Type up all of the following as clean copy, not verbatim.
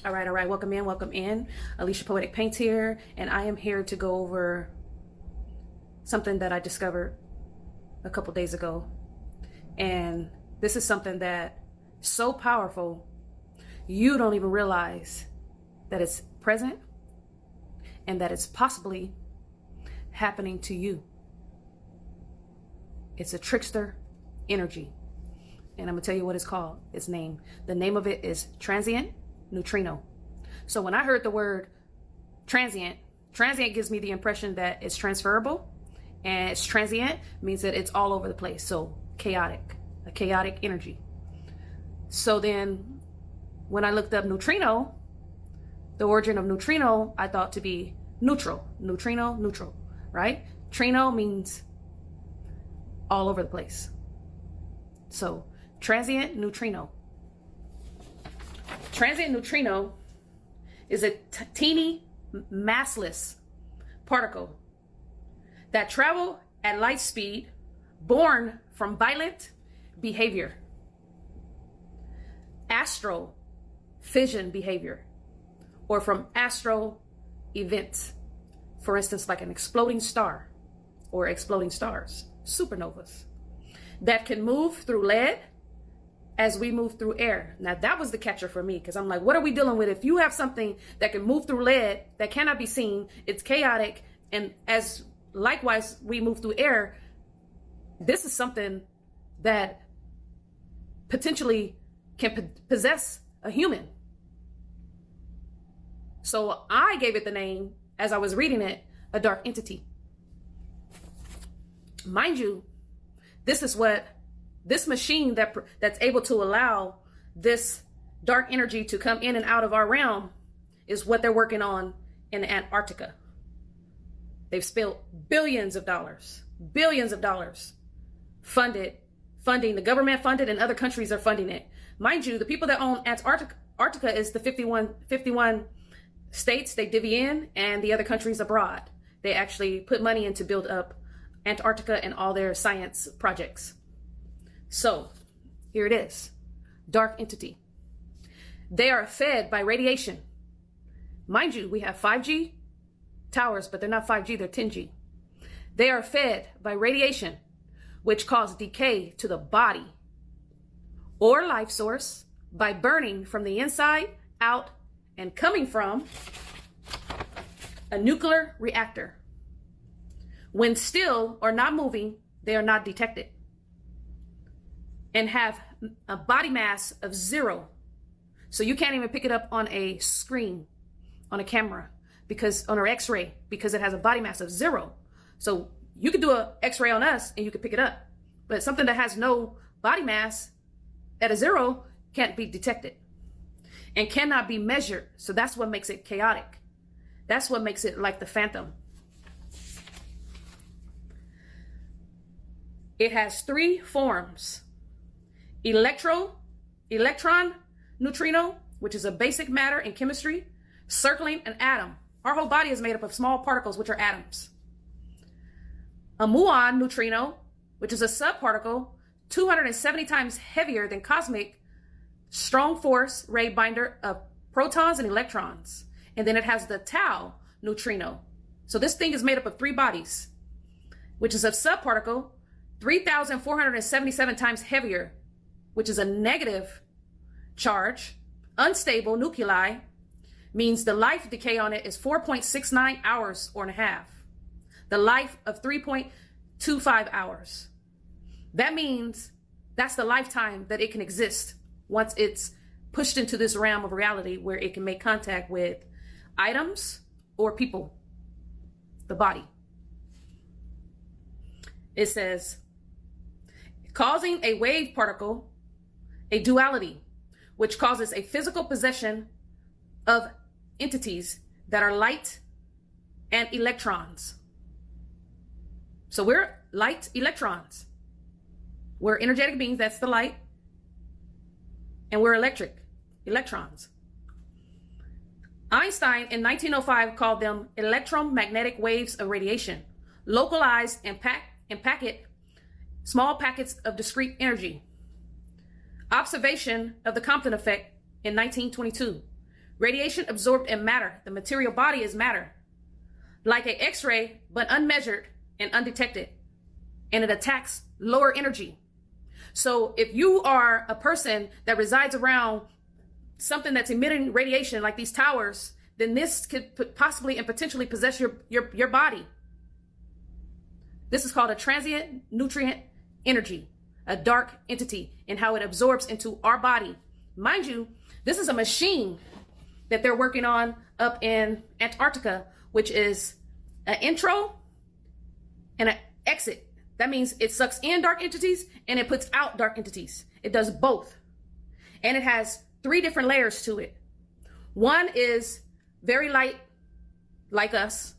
All right. Welcome in, welcome in. Alicia Poetic Paints here, and I am here to go over something that I discovered a couple days ago. And this is something that is so powerful, you don't even realize that it's present and that it's possibly happening to you. It's a trickster energy. And I'm gonna tell you what it's called, its name. The name of it is transient neutrino. So when I heard the word transient gives me the impression that it's transferable, and it's transient means that it's all over the place. So chaotic, a chaotic energy. So then when I looked up neutrino, the origin of neutrino, I thought to be neutral, neutrino, neutral, right? Trino means all over the place. So transient neutrino. Transient neutrino is a teeny, massless particle that travel at light speed, born from violent behavior, astral fission behavior, or from astral events. For instance, like an exploding star or exploding stars, supernovas, that can move through lead as we move through air. Now that was the catcher for me, because I'm like, what are we dealing with? If you have something that can move through lead that cannot be seen, it's chaotic, and as likewise we move through air, this is something that potentially can possess a human. So I gave it the name, as I was reading it, a dark entity. Mind you, this is what this machine that's able to allow this dark energy to come in and out of our realm is what they're working on in Antarctica. They've spent billions of dollars, funding, the government funded, and other countries are funding it. Mind you, the people that own Antarctica is the 51 states they divvy in, and the other countries abroad. They actually put money in to build up Antarctica and all their science projects. So here it is, dark entity. They are fed by radiation. Mind you, we have 5G towers, but they're not 5G, they're 10G. They are fed by radiation, which cause decay to the body or life source by burning from the inside out and coming from a nuclear reactor. When still or not moving, they are not detected and have a body mass of 0. So you can't even pick it up on a screen, on a camera, because on an x-ray, because it has a body mass of 0. So you could do an x-ray on us and you could pick it up, but something that has no body mass at a 0 can't be detected and cannot be measured. So that's what makes it chaotic. That's what makes it like the phantom. It has 3 forms. Electron neutrino, which is a basic matter in chemistry, circling an atom. Our whole body is made up of small particles, which are atoms. A muon neutrino, which is a subparticle 270 times heavier than cosmic strong force ray binder of protons and electrons. And then it has the tau neutrino. So this thing is made up of 3 bodies, which is a subparticle 3,477 times heavier, which is a negative charge, unstable nuclei, means the life decay on it is 4.69 hours or and a half. The life of 3.25 hours. That means that's the lifetime that it can exist once it's pushed into this realm of reality where it can make contact with items or people, the body. It says, causing a wave particle, a duality, which causes a physical possession of entities that are light and electrons. So we're light electrons. We're energetic beings, that's the light. And we're electric electrons. Einstein in 1905 called them electromagnetic waves of radiation, localized and small packets of discrete energy. Observation of the Compton effect in 1922 Radiation absorbed in matter. The material body is matter. Like an X-ray, but unmeasured and undetected. And it attacks lower energy. So if you are a person that resides around something that's emitting radiation like these towers, then this could possibly and potentially possess your body. This is called a transient nutrient energy, a dark entity, and how it absorbs into our body. Mind you, this is a machine that they're working on up in Antarctica, which is an intro and an exit. That means it sucks in dark entities and it puts out dark entities. It does both. And it has 3 different layers to it. One is very light, like us,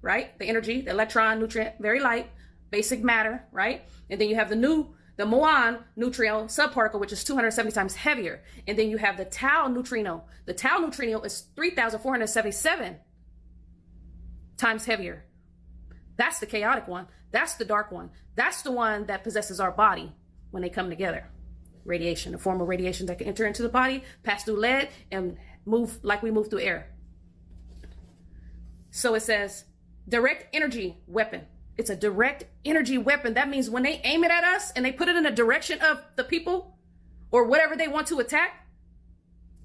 right? The energy, the electron, nutrient, very light, basic matter, right? And then you have the muon neutrino subparticle, which is 270 times heavier. And then you have the tau neutrino. The tau neutrino is 3,477 times heavier. That's the chaotic one. That's the dark one. That's the one that possesses our body when they come together. Radiation, a form of radiation that can enter into the body, pass through lead, and move like we move through air. So it says direct energy weapon. It's a direct energy weapon. That means when they aim it at us and they put it in the direction of the people or whatever they want to attack,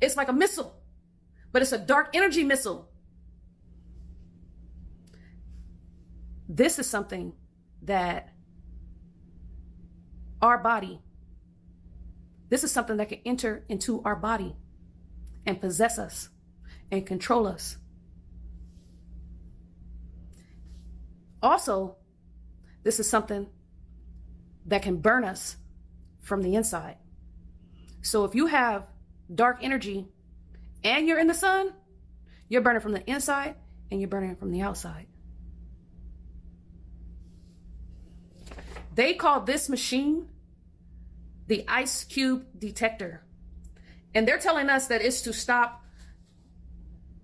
it's like a missile, but it's a dark energy missile. This is something that our body, this is something that can enter into our body and possess us and control us. Also, this is something that can burn us from the inside. So if you have dark energy and you're in the sun, you're burning from the inside and you're burning from the outside. They call this machine the ice cube detector. And they're telling us that it's to stop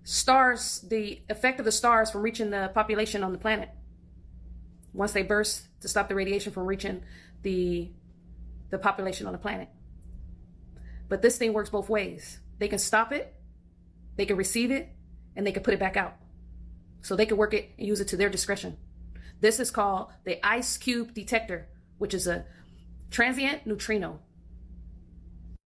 stars, the effect of the stars from reaching the population on the planet. Once they burst, to stop the radiation from reaching the population on the planet. But this thing works both ways. They can stop it, they can receive it, and they can put it back out. So they can work it and use it to their discretion. This is called the ice cube detector, which is a transient neutrino.